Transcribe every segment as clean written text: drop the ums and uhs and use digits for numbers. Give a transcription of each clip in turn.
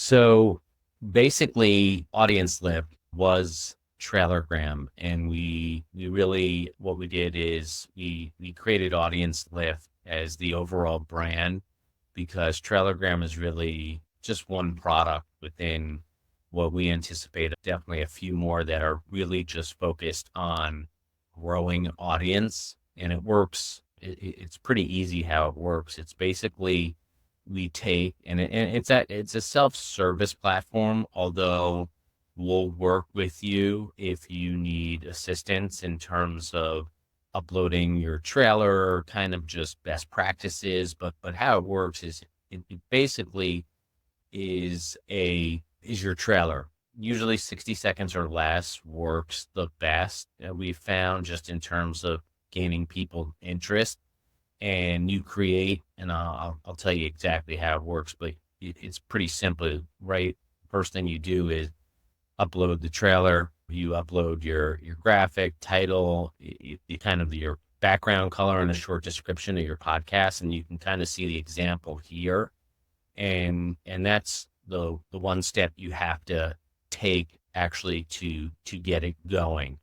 So basically, Audience Lift was Trailergram, and we really what we did is we created Audience Lift as the overall brand because Trailergram is really just one product within what we anticipate. Definitely a few more that are really just focused on growing audience, and it works. It's pretty easy how it works. It's basically we take and it's a self-service platform, although we'll work with you if you need assistance in terms of uploading your trailer, kind of just best practices. But how it works is it basically is your trailer. Usually 60 seconds or less works the best. We've found just in terms of gaining people interest, and you create, and I'll tell you exactly how it works, but it's pretty simple, right? First thing you do is upload the trailer. You upload your graphic, title, kind of your background color, and a short description of your podcast, and you can kind of see the example here. And that's the one step you have to take actually to get it going.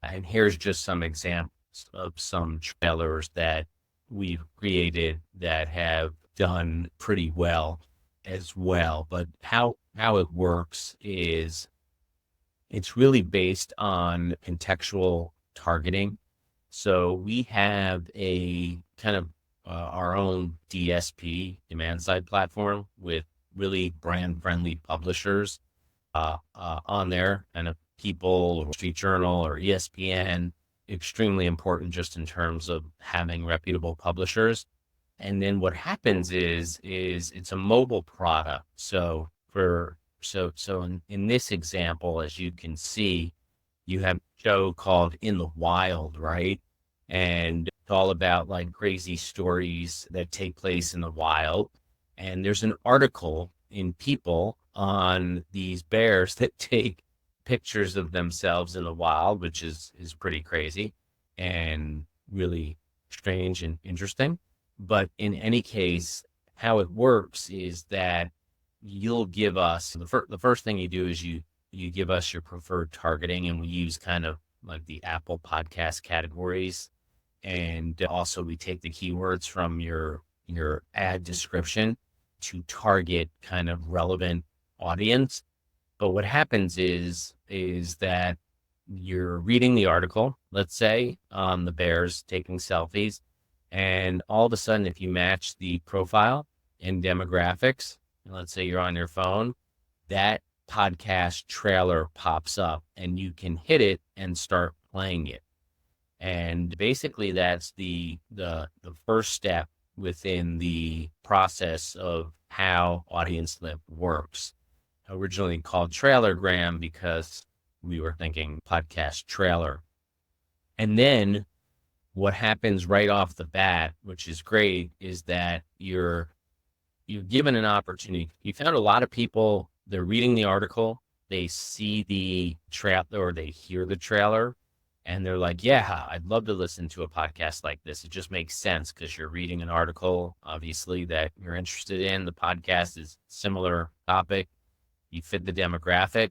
And here's just some examples of some trailers that we've created that have done pretty well as well. But how it works is it's really based on contextual targeting. So we have a kind of our own DSP, demand side platform, with really brand friendly publishers on there, and People or Street Journal or ESPN. Extremely important just in terms of having reputable publishers. And then what happens is it's a mobile product. So in this example, as you can see, you have a show called In the Wild, right? And it's all about like crazy stories that take place in the wild. And there's an article in People on these bears that take pictures of themselves in the wild, which is pretty crazy and really strange and interesting. But in any case, how it works is that you'll give us the first thing you do is you give us your preferred targeting, and we use kind of like the Apple podcast categories. And also we take the keywords from your ad description to target kind of relevant audience. But what happens is that you're reading the article, let's say, on the bears taking selfies, and all of a sudden, if you match the profile and demographics, and let's say you're on your phone, that podcast trailer pops up, and you can hit it and start playing it. And basically, that's the first step within the process of how Audience Lift works. Originally called Trailergram because we were thinking podcast trailer. And then what happens right off the bat, which is great, is that you're given an opportunity. You found a lot of people, they're reading the article, they see the trailer or they hear the trailer, and they're like, yeah, I'd love to listen to a podcast like this. It just makes sense because you're reading an article, obviously, that you're interested in. The podcast is similar topic. You fit the demographic.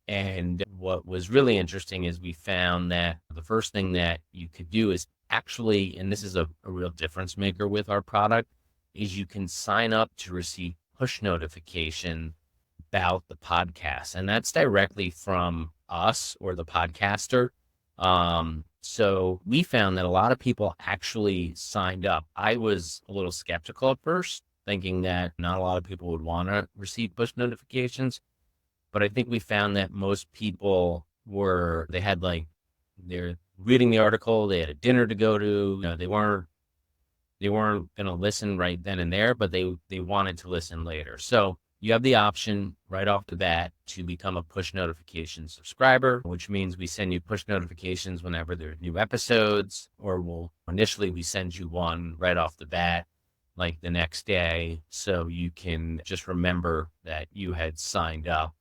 And what was really interesting is we found that the first thing that you could do is actually, and this is a real difference maker with our product, is you can sign up to receive push notification about the podcast. And that's directly from us or the podcaster. So we found that a lot of people actually signed up. I was a little skeptical at first, thinking that not a lot of people would want to receive push notifications. But I think we found that most people they're reading the article, they had a dinner to go to, they weren't going to listen right then and there, but they wanted to listen later. So you have the option right off the bat to become a push notification subscriber, which means we send you push notifications whenever there are new episodes, or we send you one right off the bat, like the next day, so you can just remember that you had signed up.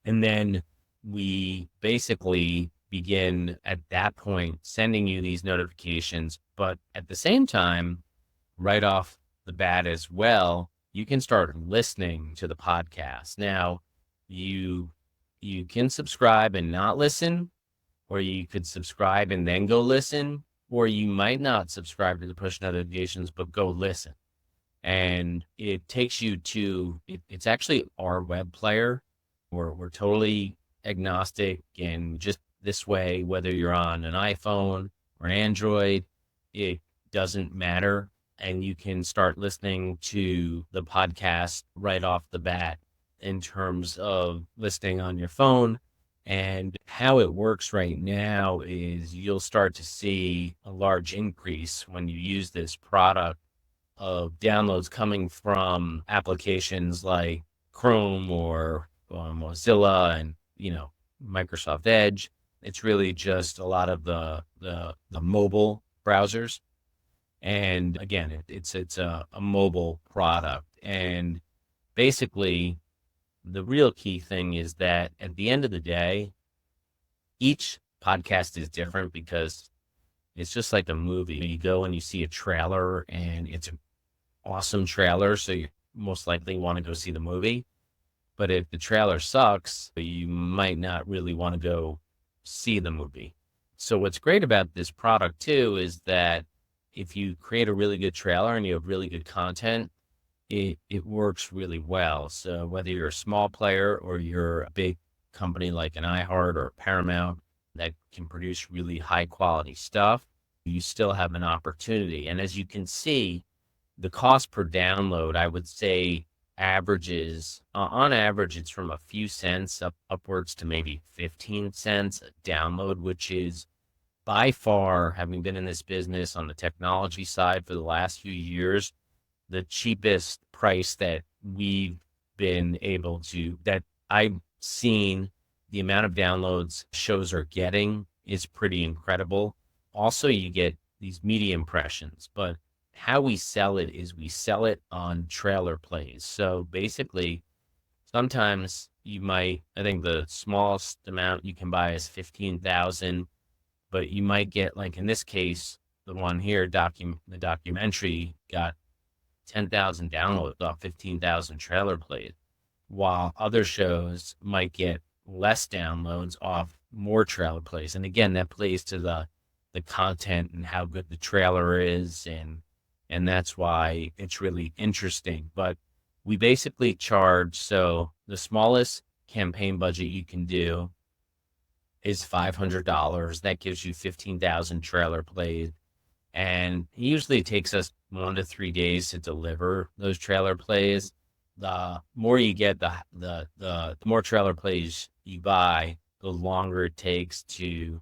And then we basically begin at that point sending you these notifications. But at the same time, right off the bat as well, you can start listening to the podcast. Now, you you can subscribe and not listen, or you could subscribe and then go listen, or you might not subscribe to the push notifications, but go listen. And it takes you to it's actually our web player. We're totally agnostic, and just this way, whether you're on an iPhone or an Android, it doesn't matter. And you can start listening to the podcast right off the bat in terms of listening on your phone. And how it works right now is you'll start to see a large increase when you use this product of downloads coming from applications like Chrome or Mozilla and Microsoft Edge. It's really just a lot of the mobile browsers. And again, it's a mobile product. And basically, the real key thing is that at the end of the day, each podcast is different because it's just like a movie. You go and you see a trailer and it's an awesome trailer, so you most likely want to go see the movie. But if the trailer sucks, you might not really want to go see the movie. So what's great about this product too is that if you create a really good trailer and you have really good content, it works really well. So whether you're a small player or you're a big company like an iHeart or Paramount that can produce really high quality stuff, you still have an opportunity. And as you can see, the cost per download, I would say averages, on average, it's from a few cents upwards to maybe 15 cents a download, which is by far, having been in this business on the technology side for the last few years, the cheapest price that that I've seen. The amount of downloads shows are getting is pretty incredible. Also, you get these media impressions, but how we sell it is we sell it on trailer plays. So basically, sometimes I think the smallest amount you can buy is 15,000, but you might get, like in this case, the one here, the documentary got 10,000 downloads off 15,000 trailer plays, while other shows might get less downloads off more trailer plays. And again, that plays to the content and how good the trailer is, and that's why it's really interesting. But we basically charge, so the smallest campaign budget you can do is $500. That gives you 15,000 trailer plays. And it usually takes us 1 to 3 days to deliver those trailer plays. The more you get, the more trailer plays you buy, the longer it takes to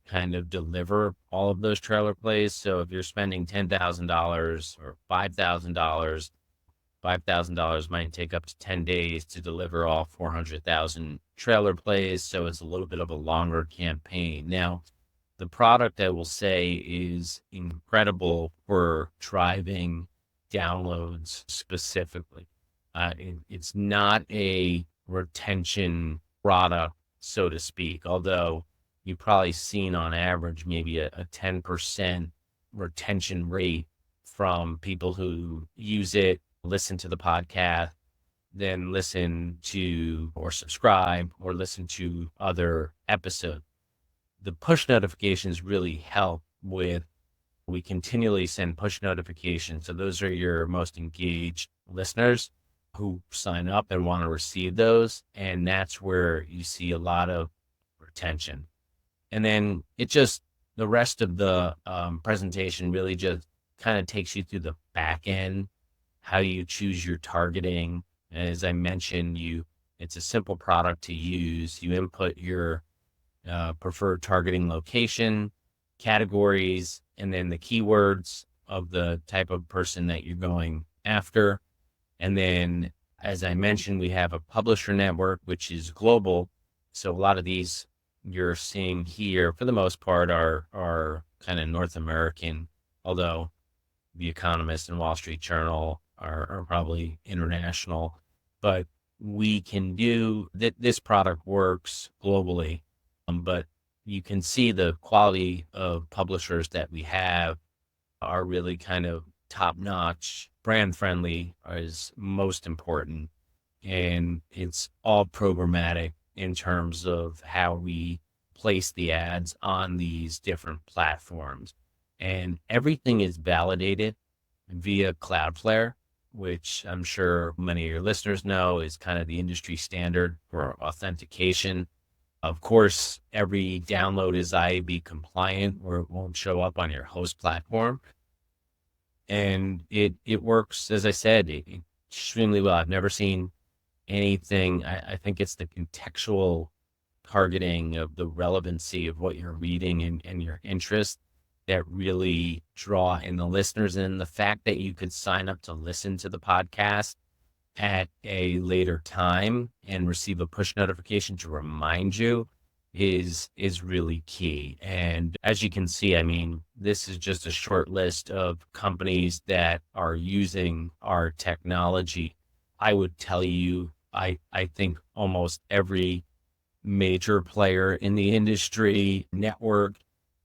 kind of deliver all of those trailer plays. So if you're spending $10,000 or $5,000 might take up to 10 days to deliver all 400,000 trailer plays. So it's a little bit of a longer campaign. Now, the product, I will say, is incredible for driving downloads specifically. It's not a retention product, so to speak, although you've probably seen on average maybe a 10% retention rate from people who use it, listen to the podcast, then listen to or subscribe or listen to other episodes. The push notifications really help we continually send push notifications. So those are your most engaged listeners who sign up and want to receive those. And that's where you see a lot of retention. And then the rest of the presentation really just kind of takes you through the back end, how you choose your targeting. And as I mentioned, it's a simple product to use. You input your preferred targeting location, categories, and then the keywords of the type of person that you're going after. And then, as I mentioned, we have a publisher network, which is global. So a lot of these you're seeing here, for the most part, are kind of North American, although The Economist and Wall Street Journal are probably international. But we can do that. This product works globally, but you can see the quality of publishers that we have are really kind of top notch, brand friendly is most important. And it's all programmatic in terms of how we place the ads on these different platforms. And everything is validated via Cloudflare, which I'm sure many of your listeners know is kind of the industry standard for authentication. Of course, every download is IAB compliant or it won't show up on your host platform. And it works, as I said, extremely well. I've never seen anything. I think it's the contextual targeting of the relevancy of what you're reading and your interest that really draw in the listeners. And the fact that you could sign up to listen to the podcast at a later time and receive a push notification to remind you is really key. And as you can see, I mean, this is just a short list of companies that are using our technology. I would tell you, I think almost every major player in the industry, network,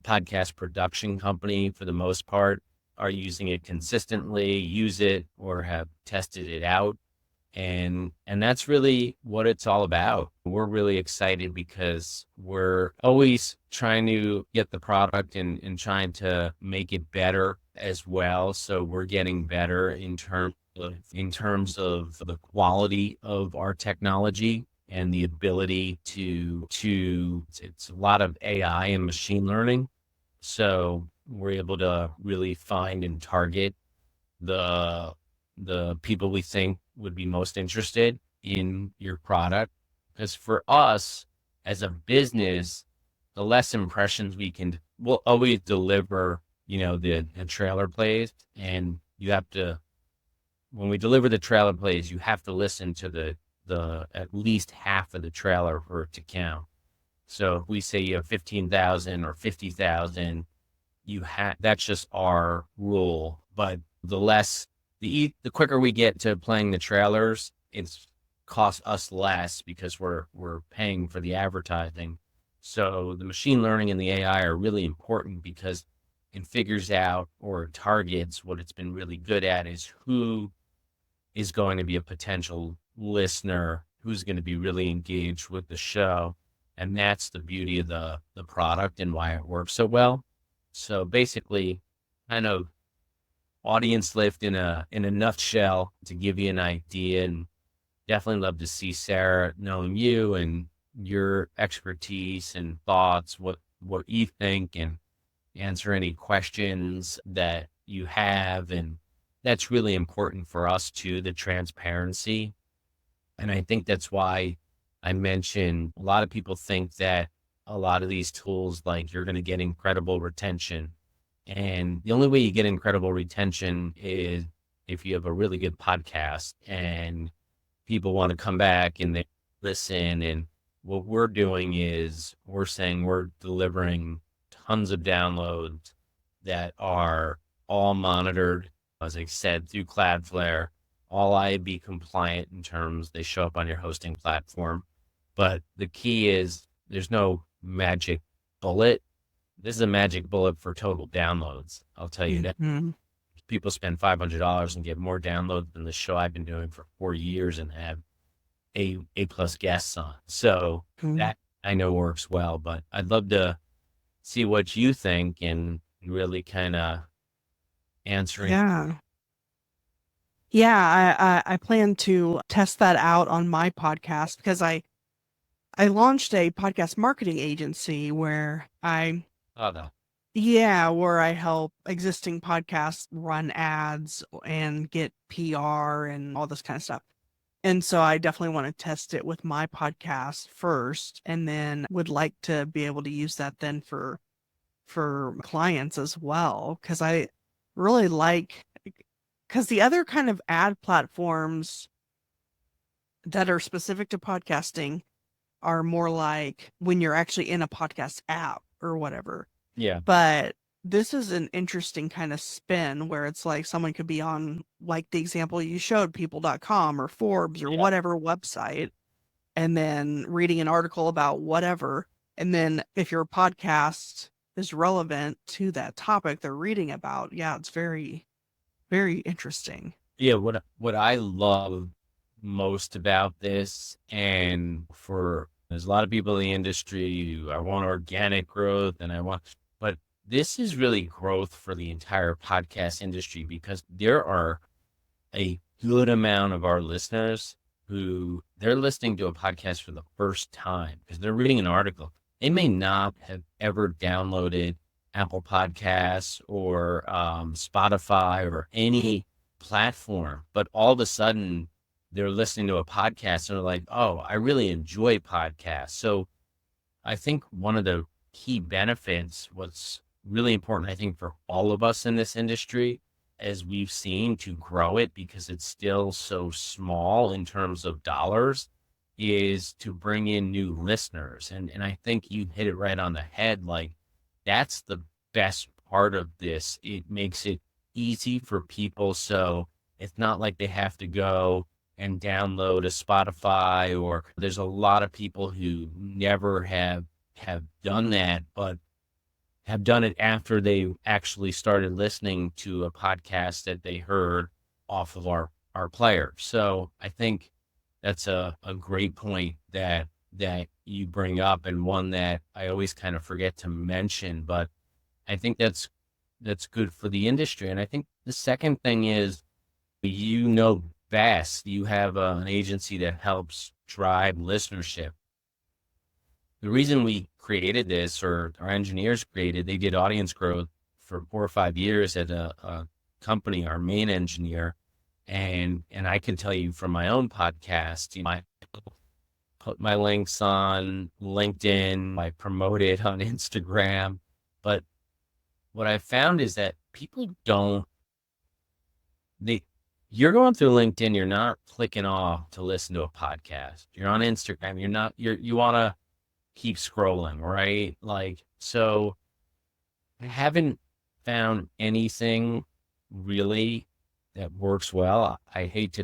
podcast production company, for the most part, are using it consistently, use it, or have tested it out. And that's really what it's all about. We're really excited because we're always trying to get the product and trying to make it better as well. So we're getting better in terms of the quality of our technology and the ability to it's a lot of AI and machine learning. So we're able to really find and target the people we think would be most interested in your product. Because for us as a business, the less impressions we'll always deliver, the trailer plays. And you have to, when we deliver the trailer plays, you have to listen to the at least half of the trailer for it to count. So if we say you have 15,000 or 50,000, that's just our rule. But the quicker we get to playing the trailers, it's costs us less because we're paying for the advertising. So the machine learning and the AI are really important because it figures out or targets. What it's been really good at is who is going to be a potential listener, who's going to be really engaged with the show. And that's the beauty of the product and why it works so well. So basically, kind of audience lift in a nutshell to give you an idea. And definitely love to see, Sarah, knowing you and your expertise and thoughts, what you think, and answer any questions that you have. And that's really important for us too, the transparency. And I think that's why I mentioned a lot of people think that a lot of these tools, like you're going to get incredible retention. And the only way you get incredible retention is if you have a really good podcast and people want to come back and they listen. And what we're doing is we're saying we're delivering tons of downloads that are all monitored, as I said, through Cloudflare, all IAB compliant in terms they show up on your hosting platform. But the key is there's no magic bullet. This is a magic bullet for total downloads. I'll tell you that. People spend $500 and get more downloads than the show I've been doing for 4 years and have A+ guests on. So that I know works well, but I'd love to see what you think and really kind of answering. Yeah, I plan to test that out on my podcast because I launched a podcast marketing agency where where I help existing podcasts run ads and get PR and all this kind of stuff. And so I definitely want to test it with my podcast first, and then would like to be able to use that then for clients as well. Cause I really because the other kind of ad platforms that are specific to podcasting are more like when you're actually in a podcast app or whatever. Yeah. But this is an interesting kind of spin where it's like someone could be on, like the example you showed, people.com or Forbes or whatever website, and then reading an article about whatever. And then if your podcast is relevant to that topic they're reading about, it's very Very interesting. Yeah, what I love most about this, and for there's a lot of people in the industry who I want organic growth and but this is really growth for the entire podcast industry because there are a good amount of our listeners who they're listening to a podcast for the first time because they're reading an article. They may not have ever downloaded Apple Podcasts or Spotify or any platform, but all of a sudden they're listening to a podcast and they're like, oh, I really enjoy podcasts. So I think one of the key benefits, what's really important, I think, for all of us in this industry, as we've seen to grow it because it's still so small in terms of dollars, is to bring in new listeners. And I think you hit it right on the head. Like, that's the best part of this. It makes it easy for people. So it's not like they have to go and download a Spotify, or there's a lot of people who never have done that, but have done it after they actually started listening to a podcast that they heard off of our player. So I think that's a great point that you bring up, and one that I always kind of forget to mention, but I think that's good for the industry. And I think the second thing is, you know, best, you have an agency that helps drive listenership. The reason we created this, or our engineers created, they did audience growth for 4 or 5 years at a company, our main engineer. And I can tell you from my own podcast, I put my links on LinkedIn, I promote it on Instagram. But what I found is that people don't, they, you're going through LinkedIn, you're not clicking off to listen to a podcast. You're on Instagram, you want to keep scrolling, right? Like, so I haven't found anything really that works well. I hate to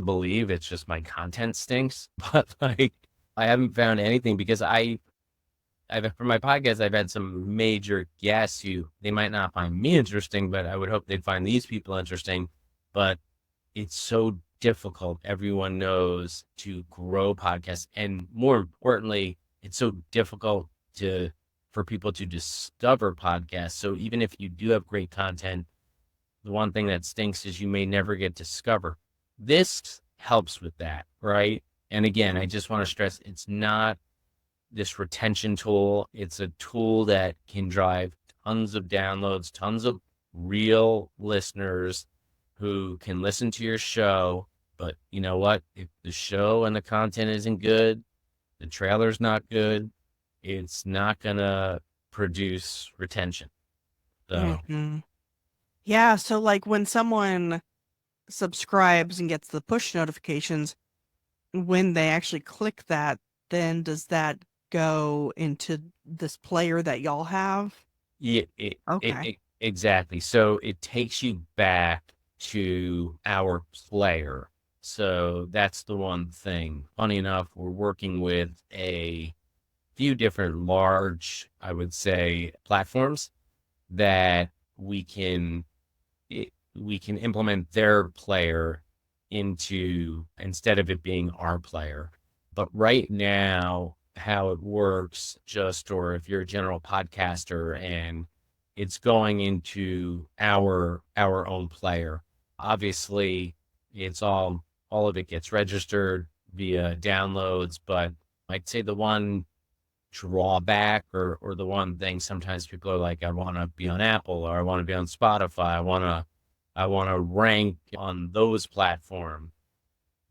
believe it's just my content stinks, but like, I haven't found anything because for my podcast, I've had some major guests who they might not find me interesting, but I would hope they'd find these people interesting. But it's so difficult. Everyone knows to grow podcasts. And more importantly, it's so difficult for people to discover podcasts. So even if you do have great content, the one thing that stinks is you may never get discovered. This helps with that, right? And again, I just want to stress, it's not this retention tool. It's a tool that can drive tons of downloads, tons of real listeners who can listen to your show. But you know what? If the show and the content isn't good, the trailer's not good, it's not going to produce retention. So, Mhm. Yeah, so like when someone subscribes and gets the push notifications, when they actually click that, then does that go into this player that y'all have? yeah, Okay. exactly. So it takes you back to our player. So that's the one thing. Funny enough, we're working with a few different large, I would say, platforms that we can implement their player into, instead of it being our player. But right now, how it works, or if you're a general podcaster and it's going into our own player, obviously it's all of it gets registered via downloads. But I'd say the one drawback, or the one thing, sometimes people are like, I want to be on Apple, or I want to be on Spotify, I want to rank on those platforms.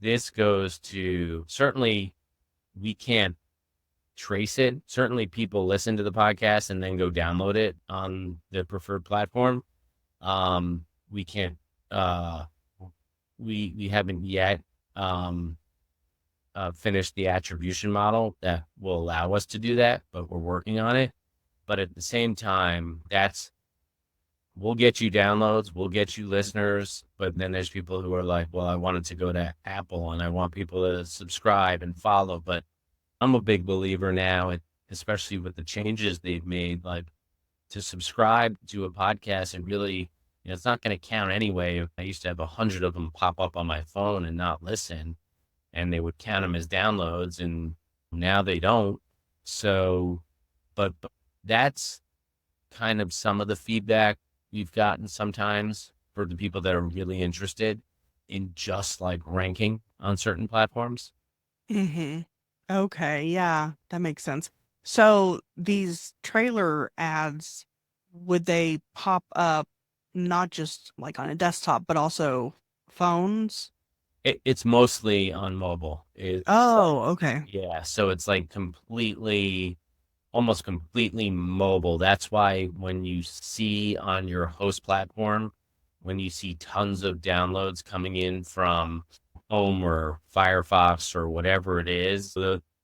This goes to, certainly we can't trace it. Certainly people listen to the podcast and then go download it on the preferred platform. We can't, we haven't yet finished the attribution model that will allow us to do that, but we're working on it. But at the same time, we'll get you downloads, we'll get you listeners, but then there's people who are like, well, I wanted to go to Apple and I want people to subscribe and follow. But I'm a big believer now, especially with the changes they've made, like to subscribe to a podcast, and really, it's not going to count anyway. I used to have 100 of them pop up on my phone and not listen, and they would count them as downloads, and now they don't. So, but that's kind of some of the feedback we've gotten sometimes for the people that are really interested in just like ranking on certain platforms. Mm-hmm. Okay, yeah, that makes sense. So these trailer ads, would they pop up not just like on a desktop, but also phones? It's mostly on mobile. It's like, Oh, okay. yeah, so it's like almost completely mobile. That's why when you see on your host platform, when you see tons of downloads coming in from Home or Firefox or whatever it is,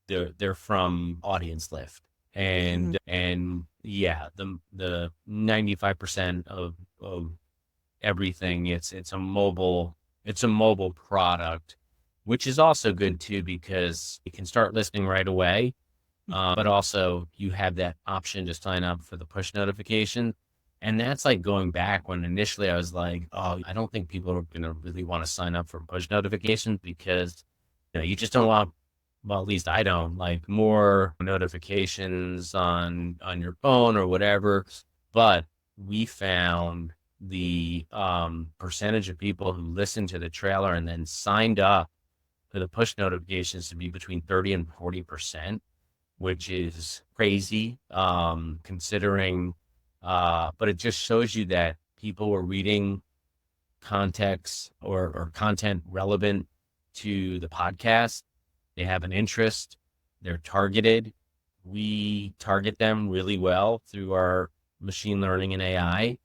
they're from Audience Lift. Mhm. And yeah, the 95% of everything, it's a mobile product, which is also good too because you can start listening right away. But also you have that option to sign up for the push notification. And that's like going back when initially I was like, oh, I don't think people are going to really want to sign up for push notifications because, you just don't want, well, at least I don't like more notifications on your phone or whatever. But we found the percentage of people who listened to the trailer and then signed up for the push notifications to be between 30 and 40%, which is crazy, considering, but it just shows you that people were reading context or content relevant to the podcast. They have an interest, they're targeted. We target them really well through our machine learning and AI.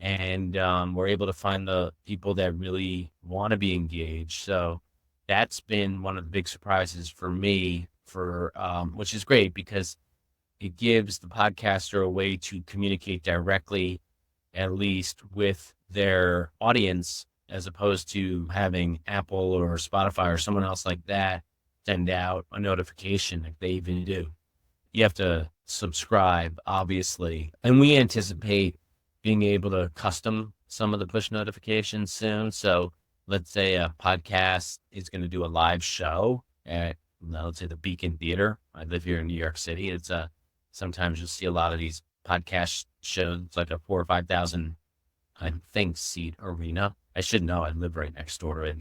And we're able to find the people that really want to be engaged. So that's been one of the big surprises for me, for which is great because it gives the podcaster a way to communicate directly, at least with their audience, as opposed to having Apple or Spotify or someone else like that send out a notification if they even do. You have to subscribe, obviously. And we anticipate being able to custom some of the push notifications soon. So let's say a podcast is going to do a live show at, let's say, the Beacon Theater. I live here in New York City. Sometimes you'll see a lot of these podcast shows, like a 4 or 5,000, I think, seat arena. I should know. I live right next door to it.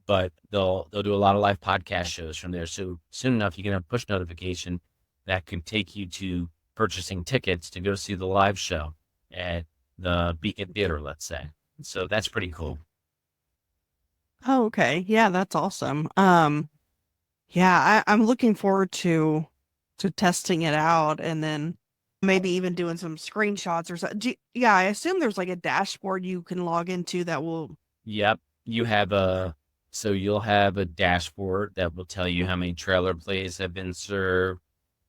But they'll do a lot of live podcast shows from there. So soon enough, you can have push notification that could take you to purchasing tickets to go see the live show at the Beacon Theater, let's say. So that's pretty cool. Oh, okay. Yeah, that's awesome. Yeah, I'm looking forward to testing it out and then maybe even doing some screenshots or something. Yeah, I assume there's like a dashboard you can log into that will. Yep. You'll have a dashboard that will tell you how many trailer plays have been served,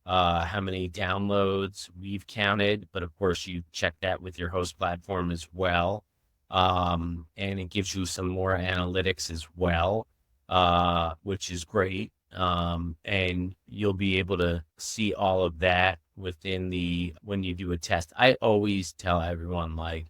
how many downloads we've counted, but of course you check that with your host platform as well. And it gives you some more analytics as well, which is great. And you'll be able to see all of that when you do a test. I always tell everyone, like,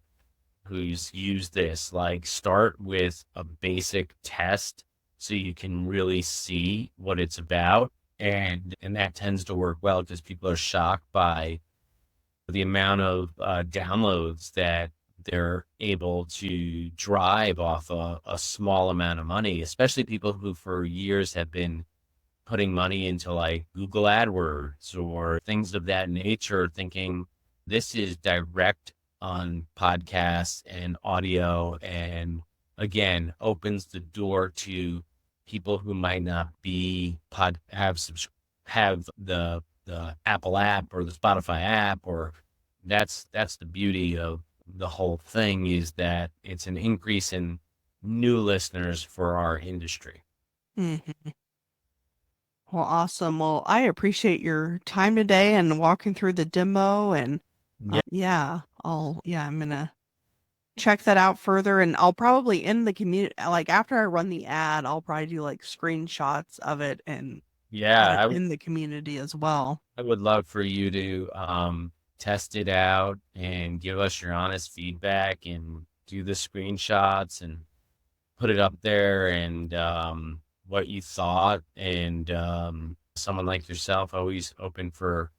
who's used this, like, start with a basic test so you can really see what it's about. And that tends to work well because people are shocked by the amount of downloads that they're able to drive off a small amount of money, especially people who for years have been putting money into like Google AdWords or things of that nature, thinking this is direct on podcasts and audio, and again opens the door to people who might not be have the Apple app or the Spotify app, or that's the beauty of the whole thing, is that it's an increase in new listeners for our industry. Mhm. Well, awesome. Well, I appreciate your time today and walking through the demo and Yeah. yeah, I'm gonna check that out further and I'll probably in the community like after I run the ad, I'll probably do like screenshots of it and Yeah, put it in the community as well. I would love for you to test it out and give us your honest feedback and do the screenshots and put it up there and what you thought. And someone like yourself, always open for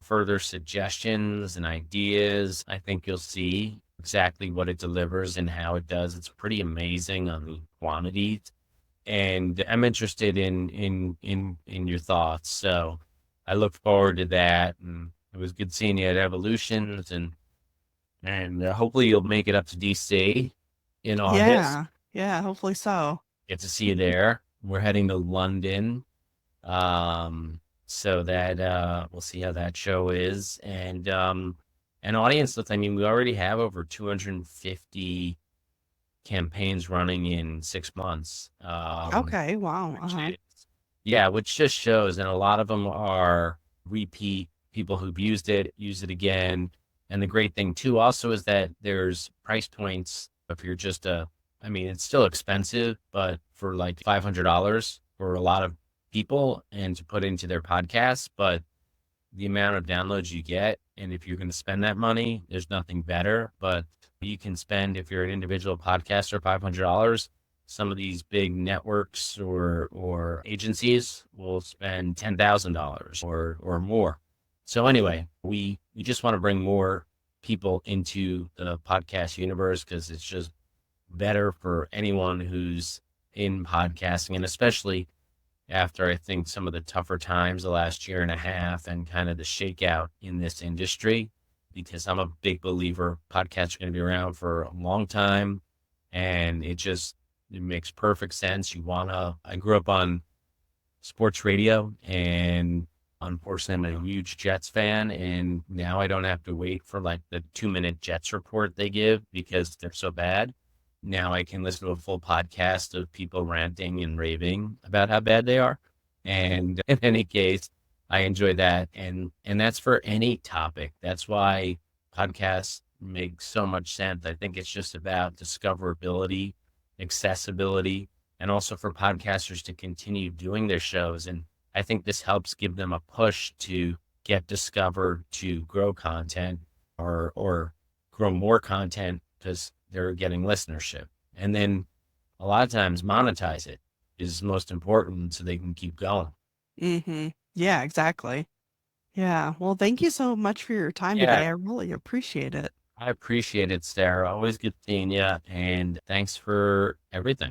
further suggestions and ideas. I think you'll see exactly what it delivers and how it does. It's pretty amazing on the quantities. And I'm interested in your thoughts. So I look forward to that. And it was good seeing you at Evolutions, and hopefully you'll make it up to DC in August. Yeah. Yeah. Hopefully so. Get to see you there. We're heading to London. So that we'll see how that show is. And an audience list, I mean, we already have over 250 campaigns running in 6 months. Okay. Wow. Which yeah, which just shows, and a lot of them are repeat people who've used it, use it again. And the great thing too also is that there's price points. If you're just I mean, it's still expensive, but for like $500 for a lot of people and to put into their podcasts, but the amount of downloads you get, and if you're going to spend that money, there's nothing better. But you can spend, if you're an individual podcaster, $500. Some of these big networks or agencies will spend $10,000 or more. So anyway, we just want to bring more people into the podcast universe because it's just better for anyone who's in podcasting, and especially after I think some of the tougher times the last year and a half and kind of the shakeout in this industry, because I'm a big believer podcasts are going to be around for a long time, and it makes perfect sense. I grew up on sports radio, and unfortunately I'm a huge Jets fan, and now I don't have to wait for like the 2-minute Jets report they give because they're so bad. Now I can listen to a full podcast of people ranting and raving about how bad they are. And in any case, I enjoy that. And that's for any topic. That's why podcasts make so much sense. I think it's just about discoverability, accessibility, and also for podcasters to continue doing their shows. And I think this helps give them a push to get discovered, to grow content or grow more content because they're getting listenership. And then a lot of times monetize it is most important so they can keep going. Mm-hmm. Yeah, exactly. Yeah. Well, thank you so much for your time today. I really appreciate it. I appreciate it, Sarah. Always good seeing you. And thanks for everything.